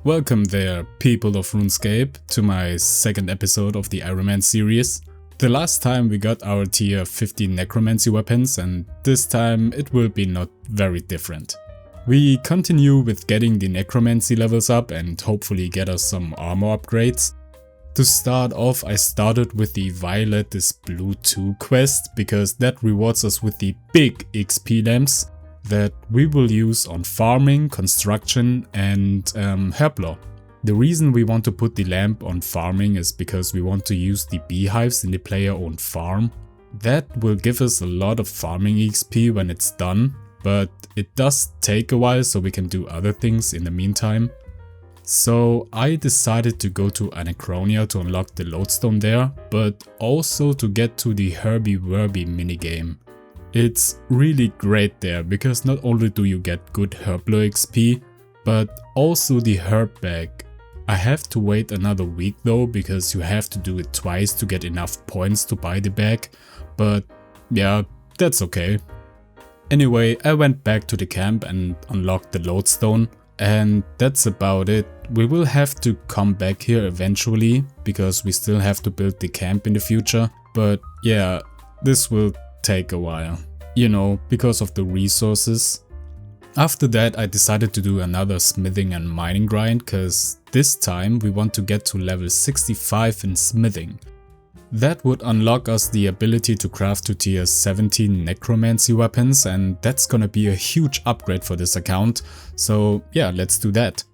Welcome there, people of Runescape, to my second episode of the Ironman series. The last time we got our tier 50 Necromancy weapons, and this time it will be not very different. We continue with getting the Necromancy levels up and hopefully get us some armor upgrades. To start off, I started with the Violet is Blue 2 quest, because that rewards us with the big XP lamps that we will use on farming, construction and herblore. The reason we want to put the lamp on farming is because we want to use the beehives in the player owned farm. That will give us a lot of farming XP when it's done, but it does take a while, so we can do other things in the meantime. So I decided to go to Anachronia to unlock the lodestone there, but also to get to the Herby Werby minigame. It's really great there, because not only do you get good herblore XP, but also the herb bag. I have to wait another week though, because you have to do it twice to get enough points to buy the bag, but yeah, that's okay. Anyway, I went back to the camp and unlocked the lodestone, and that's about it. We will have to come back here eventually, because we still have to build the camp in the future, but yeah, this will take a while, you know, because of the resources. After that I decided to do another smithing and mining grind, cause this time we want to get to level 65 in smithing. That would unlock us the ability to craft to tier 17 necromancy weapons, and that's gonna be a huge upgrade for this account, so yeah, let's do that.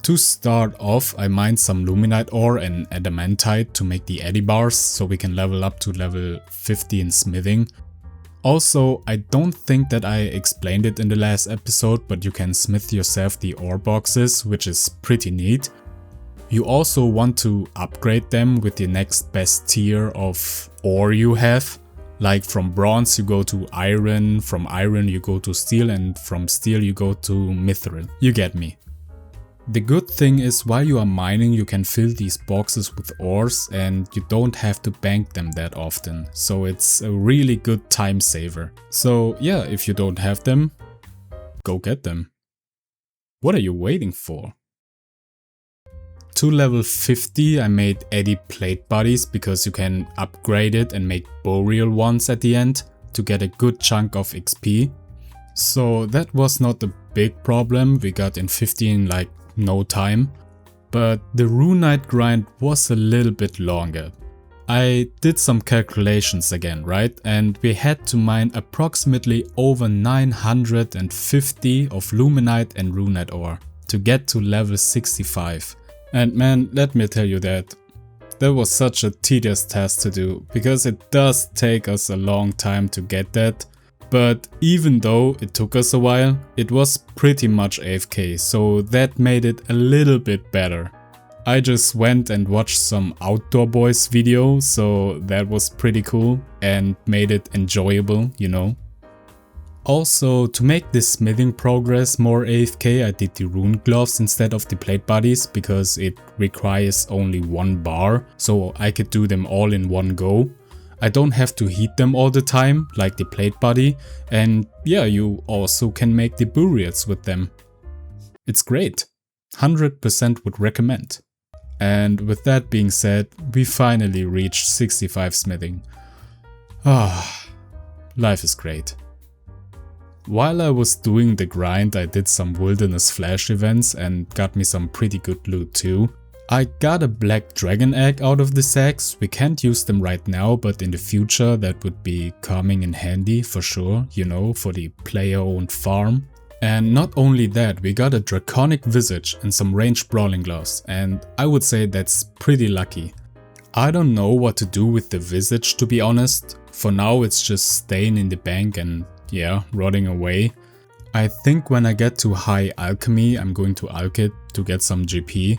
To start off, I mined some luminite ore and adamantite to make the eddy bars, so we can level up to level 50 in smithing. Also, I don't think that I explained it in the last episode, but you can smith yourself the ore boxes, which is pretty neat. You also want to upgrade them with the next best tier of ore you have. Like from bronze you go to iron, from iron you go to steel, and from steel you go to mithril. You get me. The good thing is, while you are mining you can fill these boxes with ores and you don't have to bank them that often, so it's a really good time saver. So yeah, if you don't have them, go get them. What are you waiting for? To level 50 I made eddy plate bodies, because you can upgrade it and make boreal ones at the end to get a good chunk of XP. So that was not a big problem, we got in 50 in like no time, but the runite grind was a little bit longer. I did some calculations again, right? And we had to mine approximately over 950 of luminite and runite ore to get to level 65. And man, let me tell you that was such a tedious task to do, because it does take us a long time to get that. But even though it took us a while, it was pretty much AFK, so that made it a little bit better. I just went and watched some Outdoor Boys video, so that was pretty cool and made it enjoyable, you know. Also, to make this smithing progress more AFK, I did the rune gloves instead of the plate bodies, because it requires only one bar, so I could do them all in one go. I don't have to heat them all the time, like the plate body, and yeah, you also can make the burials with them. It's great. 100% would recommend. And with that being said, we finally reached 65 smithing. Ah, life is great. While I was doing the grind, I did some wilderness flash events and got me some pretty good loot too. I got a black dragon egg out of the sacks. We can't use them right now, but in the future that would be coming in handy for sure, you know, for the player owned farm. And not only that, we got a draconic visage and some ranged brawling gloves, and I would say that's pretty lucky. I don't know what to do with the visage, to be honest. For now it's just staying in the bank and yeah, rotting away. I think when I get to high alchemy I'm going to alch it to get some GP.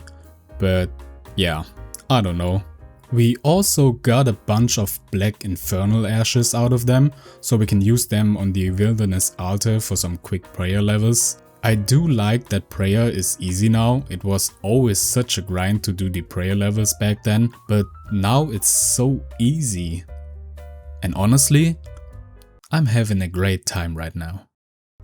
But yeah, I don't know. We also got a bunch of black infernal ashes out of them, so we can use them on the wilderness altar for some quick prayer levels. I do like that prayer is easy now. It was always such a grind to do the prayer levels back then, but now it's so easy. And honestly, I'm having a great time right now.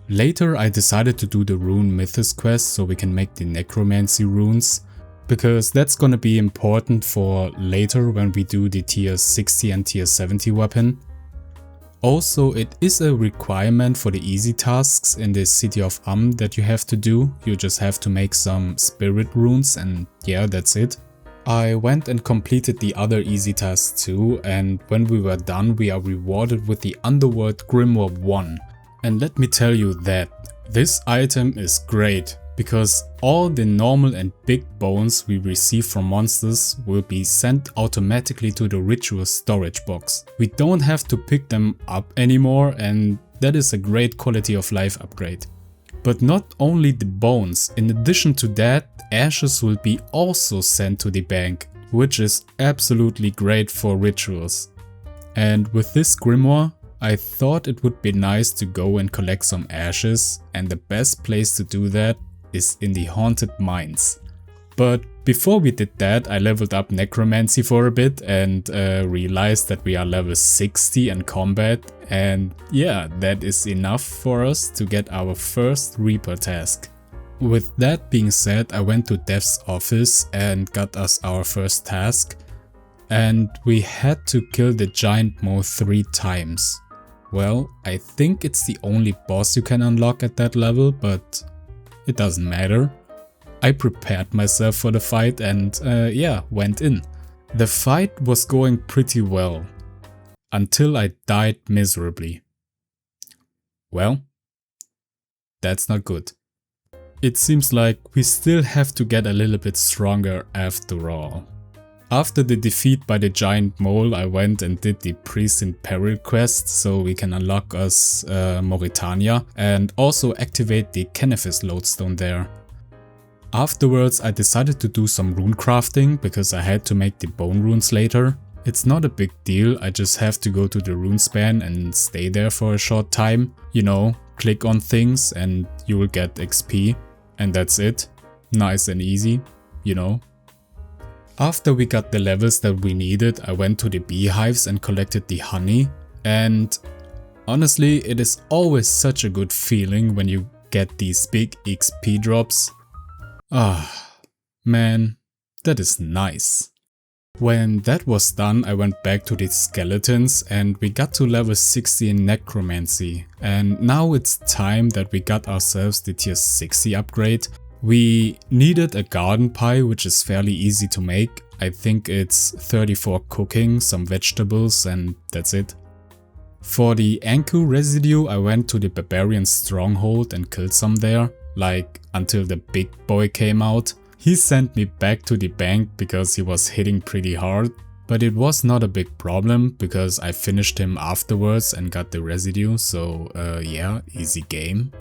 Later I decided to do the Rune Mythos quest so we can make the Necromancy runes, because that's gonna be important for later when we do the tier 60 and tier 70 weapon. Also, it is a requirement for the easy tasks in the City of that you have to do. You just have to make some spirit runes and yeah, that's it. I went and completed the other easy tasks too, and when we were done we are rewarded with the Underworld Grimoire 1. And let me tell you that this item is great, because all the normal and big bones we receive from monsters will be sent automatically to the ritual storage box. We don't have to pick them up anymore, and that is a great quality of life upgrade. But not only the bones, in addition to that, ashes will be also sent to the bank, which is absolutely great for rituals. And with this grimoire, I thought it would be nice to go and collect some ashes, and the best place to do that is in the haunted mines. But before we did that, I leveled up Necromancy for a bit and realized that we are level 60 in combat, and yeah, that is enough for us to get our first Reaper task. With that being said, I went to Dev's office and got us our first task, and we had to kill the giant mole 3 times. Well, I think it's the only boss you can unlock at that level, but it doesn't matter. I prepared myself for the fight and yeah, went in. The fight was going pretty well, until I died miserably. Well, that's not good. It seems like we still have to get a little bit stronger after all. After the defeat by the giant mole, I went and did the Priest in Peril quest so we can unlock us Mauritania and also activate the Kennephis lodestone there. Afterwards I decided to do some rune crafting because I had to make the bone runes later. It's not a big deal, I just have to go to the rune span and stay there for a short time. You know, click on things and you will get XP, and that's it. Nice and easy, you know. After we got the levels that we needed, I went to the beehives and collected the honey, and honestly it is always such a good feeling when you get these big XP drops. Ah, man, that is nice. When that was done, I went back to the skeletons and we got to level 60 in Necromancy, and now it's time that we got ourselves the tier 60 upgrade. We needed a garden pie, which is fairly easy to make. I think it's 34 cooking, some vegetables, and that's it. For the Anku residue, I went to the barbarian stronghold and killed some there, like until the big boy came out. He sent me back to the bank because he was hitting pretty hard, but it was not a big problem because I finished him afterwards and got the residue, so yeah, easy game.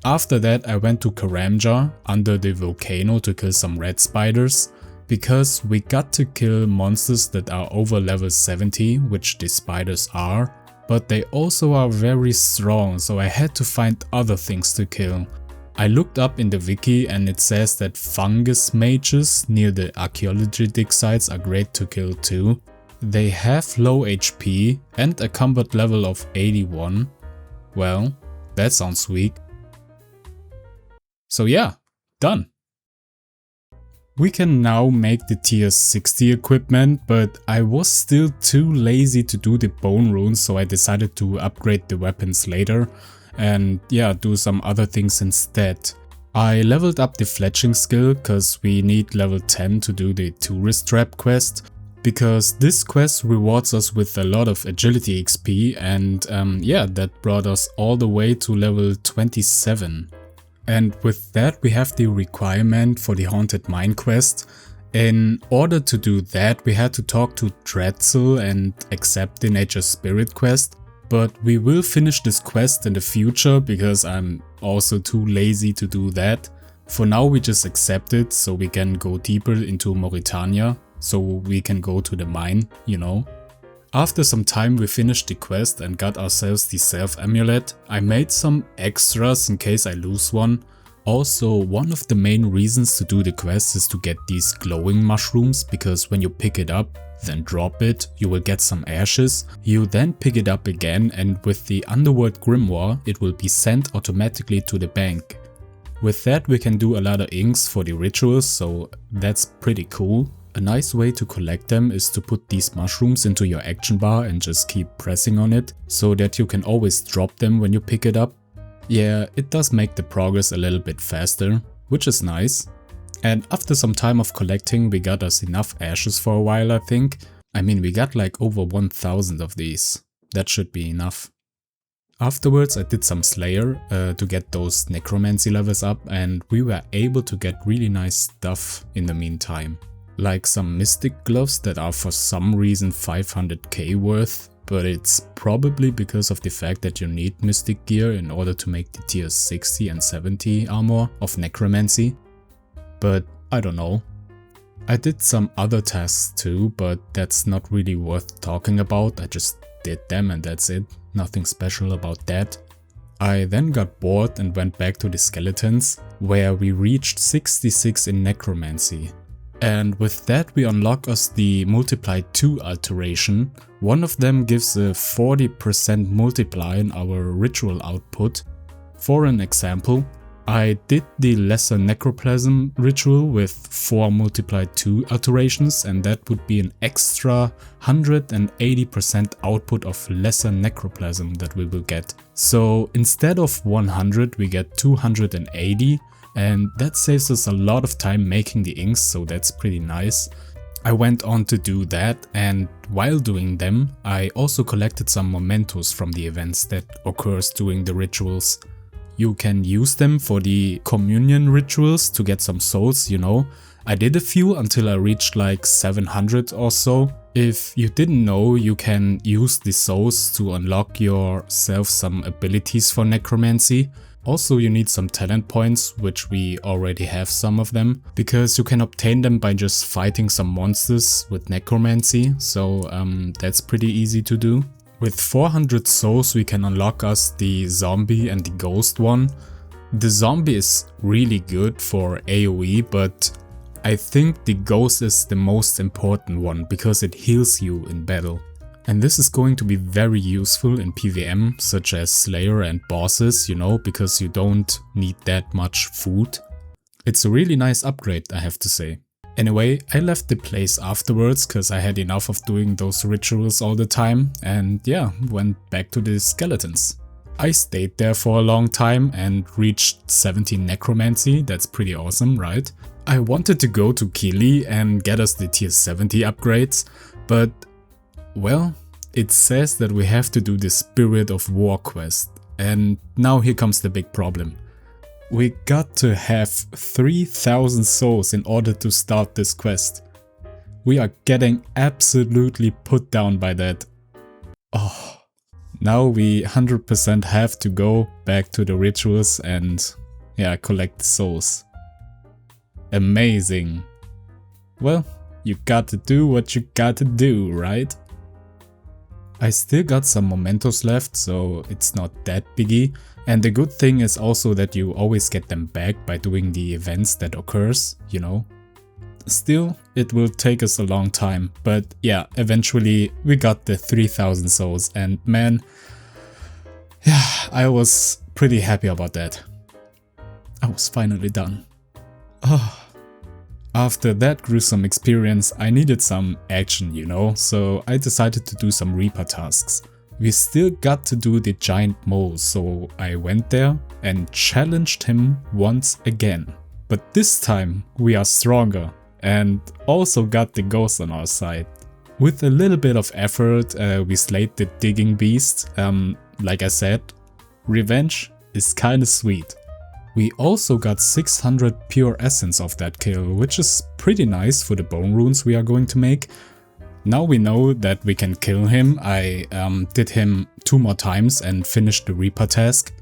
After that I went to Karamja under the volcano to kill some red spiders, because we got to kill monsters that are over level 70, which the spiders are, but they also are very strong, so I had to find other things to kill. I looked up in the wiki and it says that fungus mages near the archaeology dig sites are great to kill too. They have low HP and a combat level of 81. Well, that sounds weak. So yeah, done. We can now make the tier 60 equipment, but I was still too lazy to do the bone runes, so I decided to upgrade the weapons later and yeah, do some other things instead. I leveled up the fletching skill because we need level 10 to do the tourist trap quest, because this quest rewards us with a lot of agility XP, and yeah, that brought us all the way to level 27. And with that we have the requirement for the Haunted Mine quest. In order to do that we had to talk to Dretzel and accept the Nature Spirit quest, but we will finish this quest in the future because I'm also too lazy to do that. For now we just accept it so we can go deeper into Mauritania, so we can go to the mine, you know. After some time we finished the quest and got ourselves the Self Amulet. I made some extras in case I lose one. Also, one of the main reasons to do the quest is to get these glowing mushrooms, because when you pick it up then drop it, you will get some ashes, you then pick it up again, and with the Underworld Grimoire it will be sent automatically to the bank. With that we can do a lot of inks for the rituals, so that's pretty cool. A nice way to collect them is to put these mushrooms into your action bar and just keep pressing on it, so that you can always drop them when you pick it up. Yeah, it does make the progress a little bit faster, which is nice. And after some time of collecting we got us enough ashes for a while, I think. I mean, we got like over 1000 of these. That should be enough. Afterwards I did some Slayer to get those Necromancy levels up, and we were able to get really nice stuff in the meantime. Like some Mystic gloves that are for some reason 500k worth, but it's probably because of the fact that you need Mystic gear in order to make the tier 60 and 70 armor of Necromancy. But I don't know. I did some other tasks too, but that's not really worth talking about. I just did them and that's it. Nothing special about that. I then got bored and went back to the skeletons, where we reached 66 in Necromancy. And with that we unlock us the Multiply 2 alteration. One of them gives a 40% multiply in our ritual output. For an example, I did the Lesser Necroplasm ritual with 4 Multiply 2 alterations, and that would be an extra 180% output of Lesser Necroplasm that we will get. So instead of 100 we get 280, and that saves us a lot of time making the inks, so that's pretty nice. I went on to do that, and while doing them I also collected some mementos from the events that occurs during the rituals. You can use them for the communion rituals to get some souls, you know. I did a few until I reached like 700 or so. If you didn't know, you can use the souls to unlock yourself some abilities for Necromancy. Also you need some talent points, which we already have some of them, because you can obtain them by just fighting some monsters with Necromancy, so that's pretty easy to do. With 400 souls we can unlock us the zombie and the ghost one. The zombie is really good for AoE, but I think the ghost is the most important one because it heals you in battle. And this is going to be very useful in PvM, such as Slayer and bosses, you know, because you don't need that much food. It's a really nice upgrade, I have to say. Anyway, I left the place afterwards because I had enough of doing those rituals all the time, and yeah, went back to the skeletons. I stayed there for a long time and reached 17 Necromancy. That's pretty awesome, right? I wanted to go to Kili and get us the tier 70 upgrades, but well, it says that we have to do the Spirit of War quest, and now here comes the big problem. We got to have 3000 souls in order to start this quest. We are getting absolutely put down by that. Oh, now we 100% have to go back to the rituals and yeah, collect souls. Amazing. Well, you gotta do what you gotta do, right? I still got some mementos left, so it's not that biggie. And the good thing is also that you always get them back by doing the events that occurs, you know. Still, it will take us a long time, but yeah, eventually we got the 3000 souls, and man, yeah, I was pretty happy about that. I was finally done. Oh. After that gruesome experience, I needed some action, you know, so I decided to do some Reaper tasks. We still got to do the giant mole, so I went there and challenged him once again. But this time we are stronger and also got the ghost on our side. With a little bit of effort, we slayed the digging beast. Like I said, revenge is kinda sweet. We also got 600 pure essence of that kill, which is pretty nice for the bone runes we are going to make. Now we know that we can kill him. I did him 2 more times and finished the Reaper task.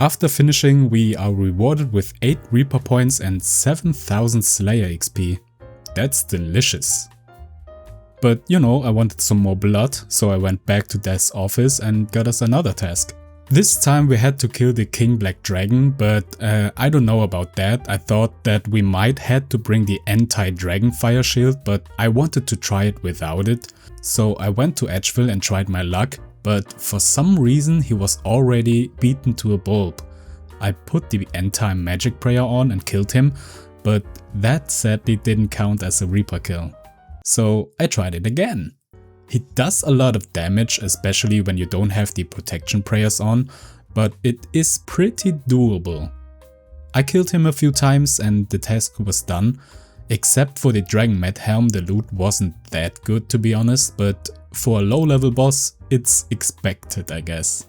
After finishing, we are rewarded with 8 Reaper points and 7000 Slayer XP. That's delicious. But you know, I wanted some more blood, so I went back to Death's office and got us another task. This time we had to kill the King Black Dragon, but I don't know about that. I thought that we might had to bring the anti-dragon fire shield, but I wanted to try it without it. So I went to Edgeville and tried my luck, but for some reason he was already beaten to a bulb. I put the anti-magic prayer on and killed him, but that sadly didn't count as a Reaper kill. So I tried it again. He does a lot of damage, especially when you don't have the protection prayers on, but it is pretty doable. I killed him a few times and the task was done. Except for the Dragon Med Helm, the loot wasn't that good to be honest, but for a low level boss, it's expected I guess.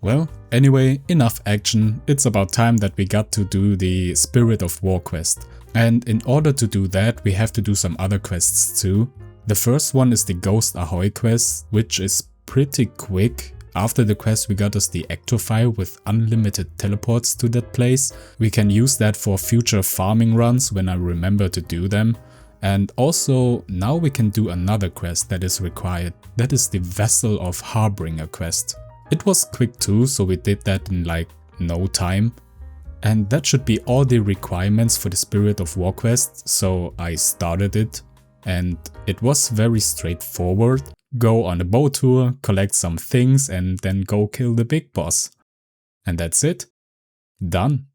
Well, anyway, enough action, it's about time that we got to do the Spirit of War quest. And in order to do that, we have to do some other quests too. The first one is the Ghost Ahoy quest, which is pretty quick. After the quest we got us the Ectofile with unlimited teleports to that place. We can use that for future farming runs when I remember to do them. And also now we can do another quest that is required. That is the Vessel of Harbinger quest. It was quick too, so we did that in like no time. And that should be all the requirements for the Spirit of War quest, so I started it. And it was very straightforward. Go on a boat tour, collect some things and then go kill the big boss. And that's it. Done.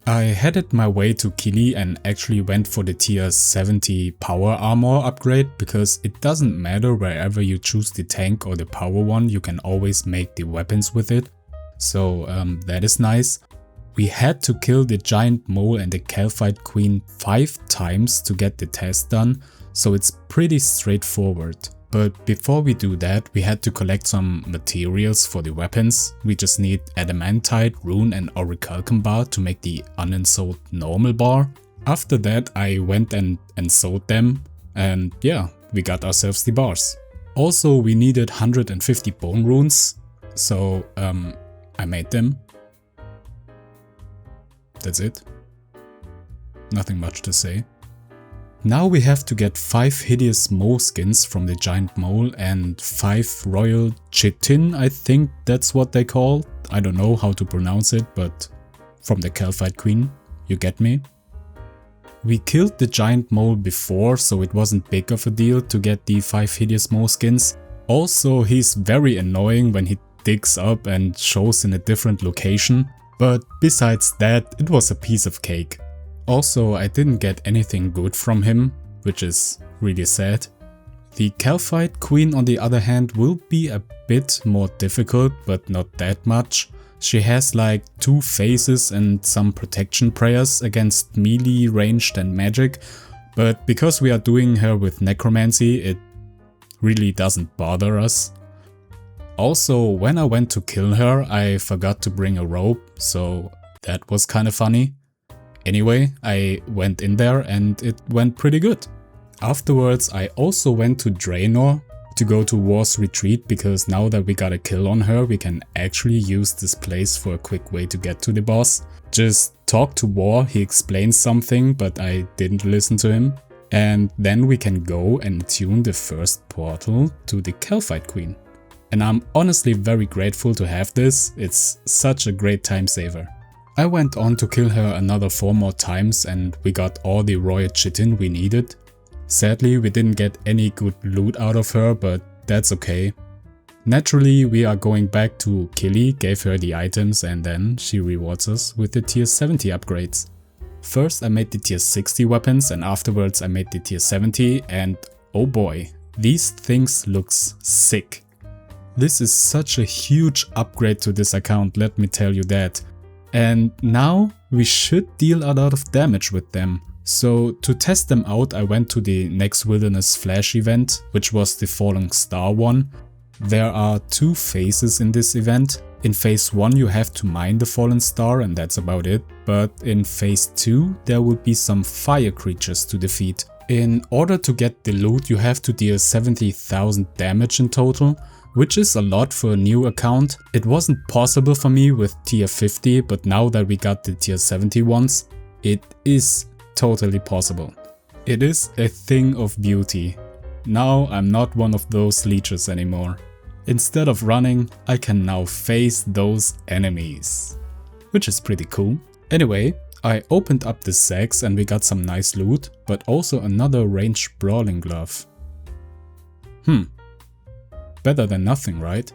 I headed my way to Kili and actually went for the tier 70 power armor upgrade because it doesn't matter wherever you choose the tank or the power one, you can always make the weapons with it. So that is nice. We had to kill the giant mole and the Calphite Queen 5 times to get the task done. So it's pretty straightforward. But before we do that, we had to collect some materials for the weapons. We just need adamantite, rune and orichalcum bar to make the unensouled normal bar. After that I went and sold them and yeah, we got ourselves the bars. Also we needed 150 bone runes, so I made them. That's it. Nothing much to say. Now we have to get 5 hideous mole skins from the giant mole and 5 royal chitin, I think that's what they call. I don't know how to pronounce it, but from the Calphite Queen, you get me. We killed the giant mole before, so it wasn't big of a deal to get the 5 hideous mole skins. Also, he's very annoying when he digs up and shows in a different location, but besides that, it was a piece of cake. Also, I didn't get anything good from him, which is really sad. The Calphite Queen on the other hand will be a bit more difficult, but not that much. She has like 2 phases and some protection prayers against melee, ranged and magic, but because we are doing her with Necromancy, it really doesn't bother us. Also, when I went to kill her, I forgot to bring a rope, so that was kinda funny. Anyway, I went in there and it went pretty good. Afterwards, I also went to Draenor to go to War's Retreat because now that we got a kill on her, we can actually use this place for a quick way to get to the boss. Just talk to War, he explains something, but I didn't listen to him. And then we can go and tune the first portal to the Calphite Queen. And I'm honestly very grateful to have this, it's such a great time saver. I went on to kill her another 4 more times and we got all the royal chitin we needed. Sadly, we didn't get any good loot out of her, but that's okay. Naturally, we are going back to Kili, gave her the items and then she rewards us with the tier 70 upgrades. First I made the tier 60 weapons and afterwards I made the tier 70 and oh boy, these things looks sick. This is such a huge upgrade to this account, let me tell you that. And now we should deal a lot of damage with them. So to test them out I went to the Next Wilderness Flash event, which was the Falling Star one. There are 2 phases in this event. In phase 1 you have to mine the Fallen Star and that's about it. But in phase 2 there will be some fire creatures to defeat. In order to get the loot you have to deal 70,000 damage in total, which is a lot for a new account. It wasn't possible for me with tier 50, but now that we got the tier 70 ones, it is totally possible. It is a thing of beauty. Now I'm not one of those leeches anymore. instead of running, I can now face those enemies, which is pretty cool. Anyway, I opened up the sacks and we got some nice loot, but also another ranged brawling glove. Better than nothing, right?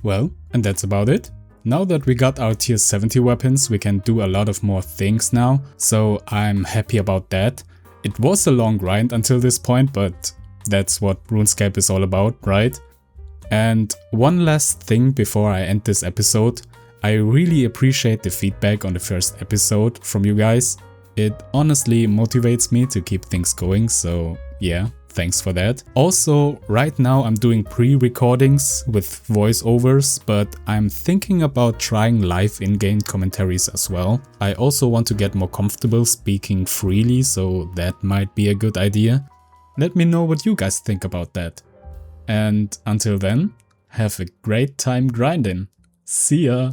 Well, and that's about it. Now that we got our tier 70 weapons, we can do a lot of more things now, so I'm happy about that. It was a long grind until this point, but that's what RuneScape is all about, right? And one last thing before I end this episode, I really appreciate the feedback on the first episode from you guys. It honestly motivates me to keep things going, so yeah, thanks for that. Also, right now I'm doing pre-recordings with voiceovers, but I'm thinking about trying live in-game commentaries as well. I also want to get more comfortable speaking freely, so that might be a good idea. Let me know what you guys think about that. And until then, have a great time grinding. See ya!